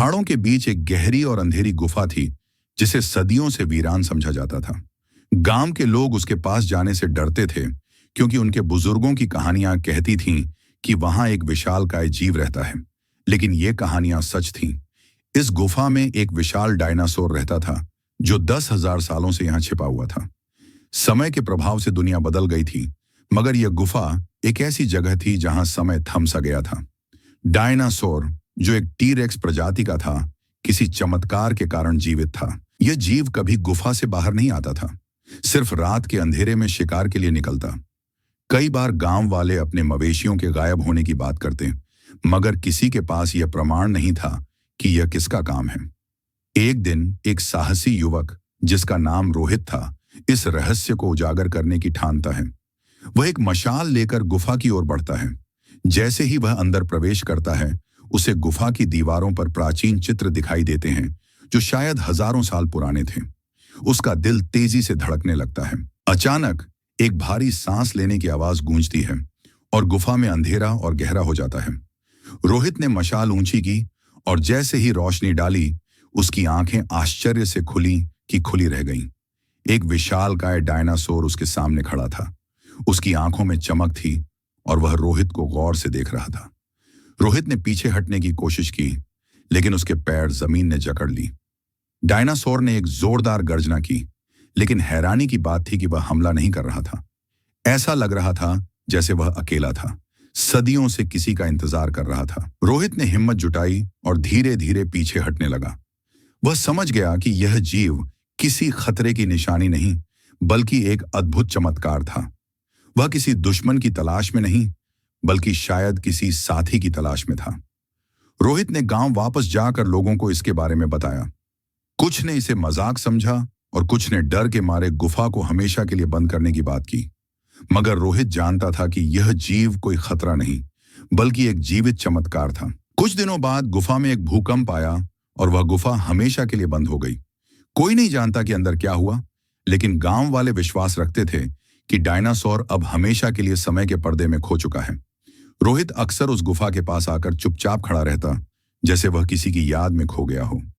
पहाड़ों के बीच एक गहरी और अंधेरी गुफा थी जिसे सदियों से वीरान समझा जाता था। गांव के लोग उसके पास जाने से डरते थे क्योंकि उनके बुजुर्गों की कहानियां कहती थीं कि वहां एक विशालकाय जीव रहता है। लेकिन ये कहानियां सच थीं। इस गुफा में एक विशाल डायनासोर रहता था जो 10,000 सालों से यहां छिपा हुआ था। समय के प्रभाव से दुनिया बदल गई थी, मगर यह गुफा एक ऐसी जगह थी जहां समय थम सा गया था। डायनासोर, जो एक टीरेक्स प्रजाति का था, किसी चमत्कार के कारण जीवित था। यह जीव कभी गुफा से बाहर नहीं आता था, सिर्फ रात के अंधेरे में शिकार के लिए निकलता। कई बार गांव वाले अपने मवेशियों के गायब होने की बात करते, मगर किसी के पास यह प्रमाण नहीं था कि यह किसका काम है। एक दिन एक साहसी युवक, जिसका नाम रोहित था, इस रहस्य को उजागर करने की ठानता है। वह एक मशाल लेकर गुफा की ओर बढ़ता है। जैसे ही वह अंदर प्रवेश करता है, उसे गुफा की दीवारों पर प्राचीन चित्र दिखाई देते हैं जो शायद हजारों साल पुराने थे। उसका दिल तेजी से धड़कने लगता है। अचानक एक भारी सांस लेने की आवाज गूंजती है और गुफा में अंधेरा और गहरा हो जाता है। रोहित ने मशाल ऊंची की और जैसे ही रोशनी डाली, उसकी आंखें आश्चर्य से खुली कि खुली रह गईं। एक विशालकाय डायनासोर उसके सामने खड़ा था। उसकी आंखों में चमक थी और वह रोहित को गौर से देख रहा था। रोहित ने पीछे हटने की कोशिश की, लेकिन उसके पैर जमीन ने जकड़ ली। डायनासोर ने एक जोरदार गर्जना की, लेकिन हैरानी की बात थी कि वह हमला नहीं कर रहा था। ऐसा लग रहा था जैसे वह अकेला था, सदियों से किसी का इंतजार कर रहा था। रोहित ने हिम्मत जुटाई और धीरे धीरे पीछे हटने लगा। वह समझ गया कि यह जीव किसी खतरे की निशानी नहीं, बल्कि एक अद्भुत चमत्कार था। वह किसी दुश्मन की तलाश में नहीं, बल्कि शायद किसी साथी की तलाश में था। रोहित ने गांव वापस जाकर लोगों को इसके बारे में बताया। कुछ ने इसे मजाक समझा और कुछ ने डर के मारे गुफा को हमेशा के लिए बंद करने की बात की। मगर रोहित जानता था कि यह जीव कोई खतरा नहीं, बल्कि एक जीवित चमत्कार था। कुछ दिनों बाद गुफा में एक भूकंप आया और वह गुफा हमेशा के लिए बंद हो गई। कोई नहीं जानता कि अंदर क्या हुआ, लेकिन गांव वाले विश्वास रखते थे कि डायनासोर अब हमेशा के लिए समय के पर्दे में खो चुका है। रोहित अक्सर उस गुफा के पास आकर चुपचाप खड़ा रहता, जैसे वह किसी की याद में खो गया हो।